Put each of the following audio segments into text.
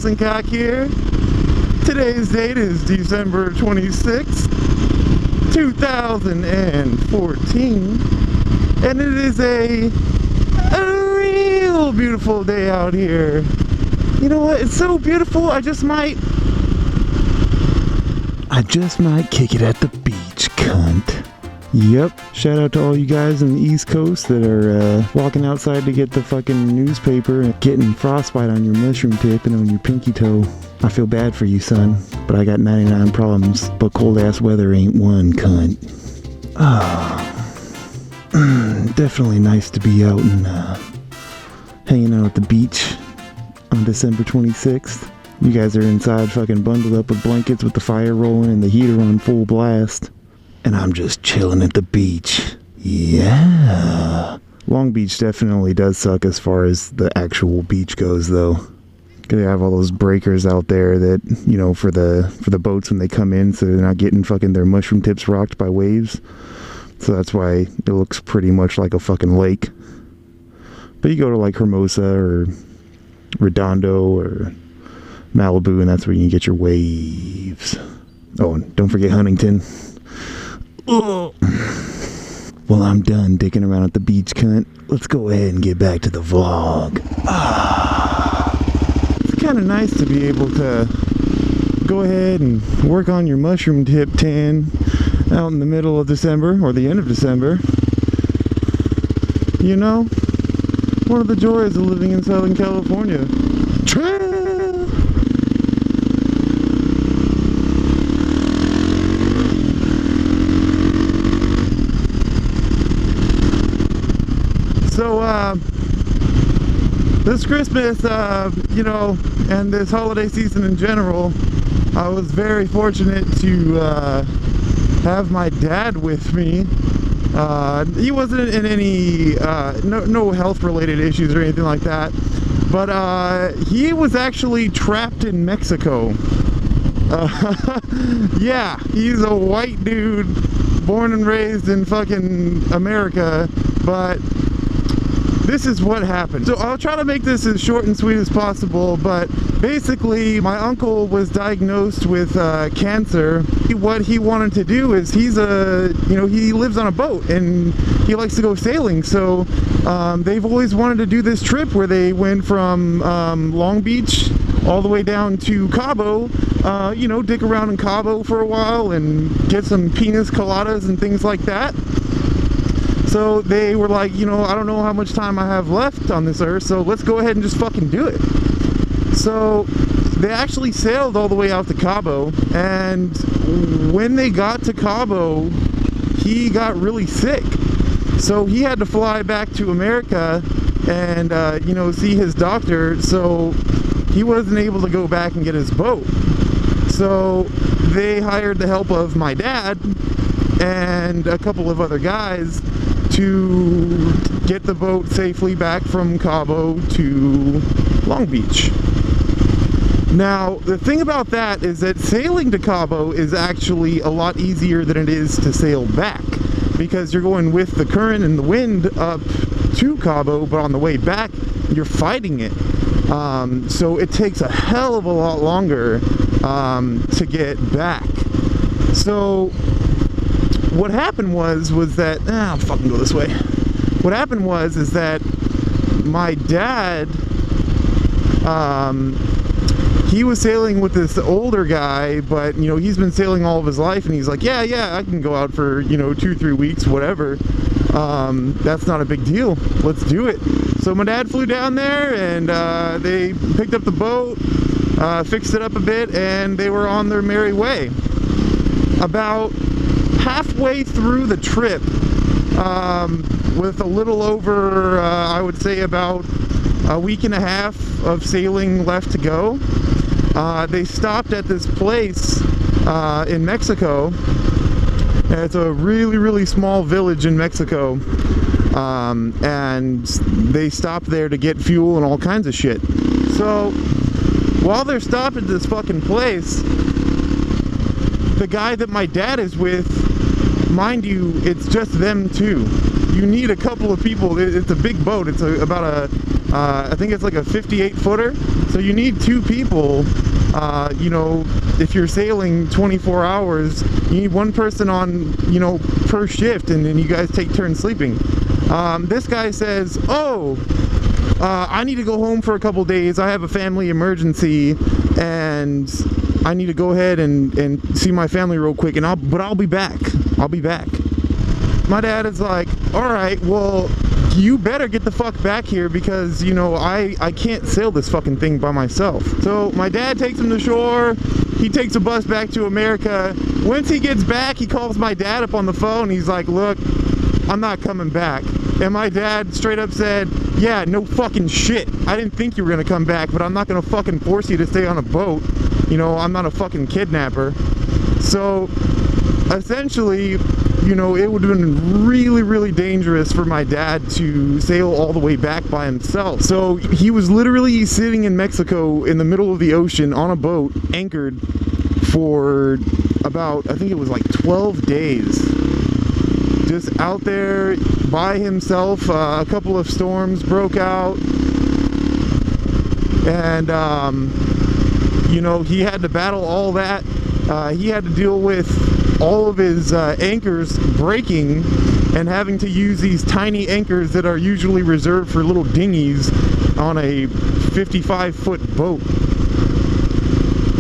Arson here. Today's date is December 26th, 2014, and it is a real beautiful day out here. You know what? It's so beautiful. I just might kick it at the beach, cunt. Yep. Shout out to all you guys on the East Coast that are walking outside to get the fucking newspaper and getting frostbite on your mushroom tip and on your pinky toe. I feel bad for you, son, but I got 99 problems, but cold ass weather ain't one, cunt. Definitely nice to be out and hanging out at the beach on December 26th. You guys are inside fucking bundled up with blankets with the fire rolling and the heater on full blast. And I'm just chilling at the beach. Yeah. Long Beach definitely does suck as far as the actual beach goes, though. Cause they have all those breakers out there that, you know, for the boats when they come in, so they're not getting fucking their mushroom tips rocked by waves. So that's why it looks pretty much like a fucking lake. But you go to like Hermosa or Redondo or Malibu, and that's where you can get your waves. Oh, and don't forget Huntington. Ugh. Well, I'm done dicking around at the beach, cunt. Let's go ahead and get back to the vlog. It's kind of nice to be able to go ahead and work on your mushroom tip tan out in the middle of December or the end of December. You know, one of the joys of living in Southern California. So, this Christmas, you know, and this holiday season in general, I was very fortunate to have my dad with me. He wasn't in any, no health-related issues or anything like that, but he was actually trapped in Mexico. Yeah, he's a white dude, born and raised in fucking America, but this is what happened. So I'll try to make this as short and sweet as possible, but basically my uncle was diagnosed with cancer. What he wanted to do is he lives on a boat and he likes to go sailing. So they've always wanted to do this trip where they went from Long Beach all the way down to Cabo, you know, dick around in Cabo for a while and get some pinas coladas and things like that. So they were like, you know, I don't know how much time I have left on this earth, so let's go ahead and just fucking do it. So they actually sailed all the way out to Cabo, and when they got to Cabo, he got really sick. So he had to fly back to America and, you know, see his doctor, so he wasn't able to go back and get his boat. So they hired the help of my dad and a couple of other guys to get the boat safely back from Cabo to Long Beach. Now, the thing about that is that sailing to Cabo is actually a lot easier than it is to sail back, because you're going with the current and the wind up to Cabo, but on the way back, you're fighting it. So it takes a hell of a lot longer to get back. So what happened was that, I'll fucking go this way. What happened is that my dad, he was sailing with this older guy, but, you know, he's been sailing all of his life, and he's like, yeah, I can go out for, you know, 2-3 weeks, whatever. That's not a big deal. Let's do it. So my dad flew down there, and they picked up the boat, fixed it up a bit, and they were on their merry way. About halfway through the trip, with a little over, I would say about a week and a half of sailing left to go, they stopped at this place in Mexico. It's a really, really small village in Mexico, and they stopped there to get fuel and all kinds of shit. So while they're stopped at this fucking place, the guy that my dad is with, mind you, it's just them two. You need a couple of people. It's a big boat. It's about a I think it's like a 58 footer. So you need 2 people. You know, if you're sailing 24 hours, you need 1 person on, you know, per shift, and then you guys take turns sleeping. This guy says, oh, I need to go home for a couple days. I have a family emergency, and I need to go ahead and see my family real quick, and I'll be back. I'll be back. My dad is like, all right, well, you better get the fuck back here, because, you know, I can't sail this fucking thing by myself. So my dad takes him to shore. He takes a bus back to America. Once he gets back, he calls my dad up on the phone. He's like, look, I'm not coming back. And my dad straight up said, yeah, no fucking shit. I didn't think you were gonna come back, but I'm not gonna fucking force you to stay on a boat. You know, I'm not a fucking kidnapper. So essentially, you know, it would have been really, really dangerous for my dad to sail all the way back by himself. So he was literally sitting in Mexico in the middle of the ocean on a boat, anchored, for about, I think it was like 12 days. Just out there by himself. A couple of storms broke out. And, you know, he had to battle all that. He had to deal with all of his anchors breaking and having to use these tiny anchors that are usually reserved for little dinghies on a 55-foot boat.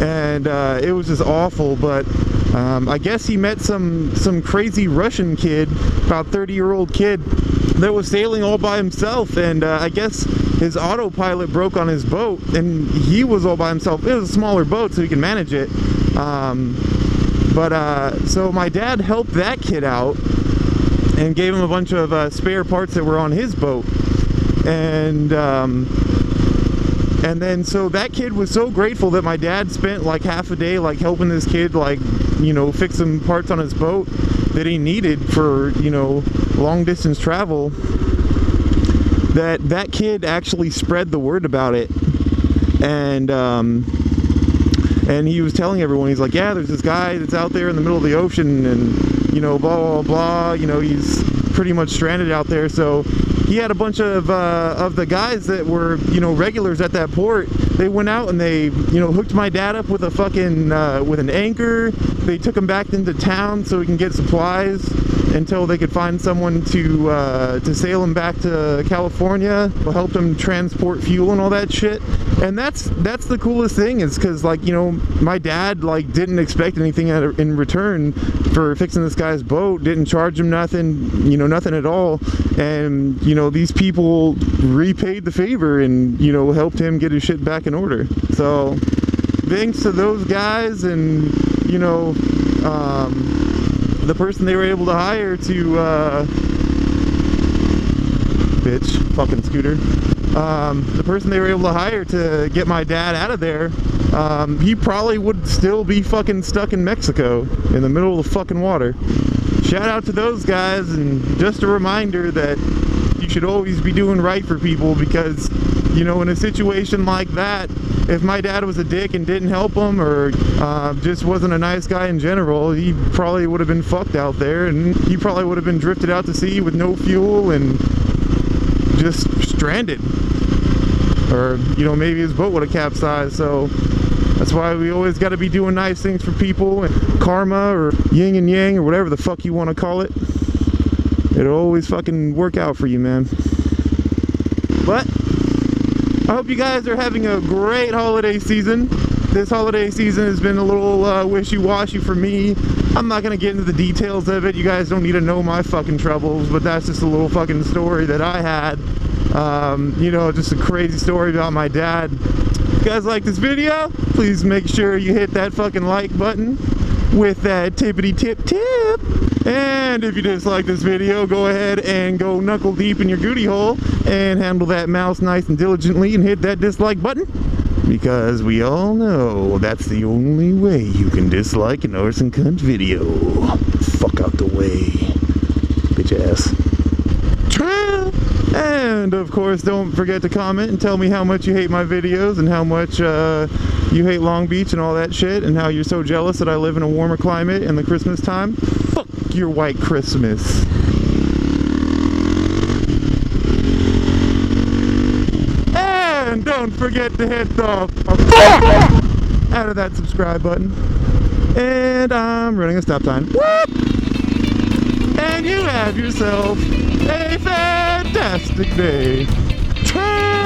And it was just awful, but I guess he met some crazy Russian kid, about 30-year-old kid, that was sailing all by himself, and I guess his autopilot broke on his boat, and he was all by himself. It was a smaller boat, so he can manage it. So my dad helped that kid out and gave him a bunch of spare parts that were on his boat. And then so that kid was so grateful that my dad spent like half a day like helping this kid, like, you know, fix some parts on his boat that he needed for, you know, long distance travel, that kid actually spread the word about it. And he was telling everyone, he's like, yeah, there's this guy that's out there in the middle of the ocean, and, you know, blah, blah, blah, you know, he's pretty much stranded out there. So he had a bunch of the guys that were, you know, regulars at that port. They went out and they, you know, hooked my dad up with a fucking, with an anchor. They took him back into town so he can get supplies until they could find someone to sail him back to California. Helped him transport fuel and all that shit. And that's the coolest thing, is because, like, you know, my dad, like, didn't expect anything in return for fixing this guy's boat. Didn't charge him nothing, you know, nothing at all. And, you know, these people repaid the favor and, you know, helped him get his shit back in order. So thanks to those guys, and, you know, the person they were able to hire to bitch, fucking scooter. The person they were able to hire to get my dad out of there, he probably would still be fucking stuck in Mexico in the middle of the fucking water. Shout out to those guys, and just a reminder that you should always be doing right for people, because, you know, in a situation like that, if my dad was a dick and didn't help him, or just wasn't a nice guy in general, he probably would have been fucked out there, and he probably would have been drifted out to sea with no fuel and just stranded. Or, you know, maybe his boat would have capsized. So that's why we always got to be doing nice things for people, and karma, or yin and yang, or whatever the fuck you want to call it. It'll always fucking work out for you, man. But I hope you guys are having a great holiday season. This holiday season has been a little wishy-washy for me. I'm not gonna get into the details of it. You guys don't need to know my fucking troubles, but that's just a little fucking story that I had. You know, just a crazy story about my dad. If you guys like this video, please make sure you hit that fucking like button with that tippity tip tip. And if you dislike this video, go ahead and go knuckle deep in your goody hole and handle that mouse nice and diligently and hit that dislike button, because we all know that's the only way you can dislike an Arson cunt video. Fuck out the way, bitch ass. And of course, don't forget to comment and tell me how much you hate my videos, and how much you hate Long Beach and all that shit, and how you're so jealous that I live in a warmer climate in the Christmas time. Fuck your white Christmas. forget to hit the out of that subscribe button. And I'm running a stop sign. Whoop! And you have yourself a fantastic day.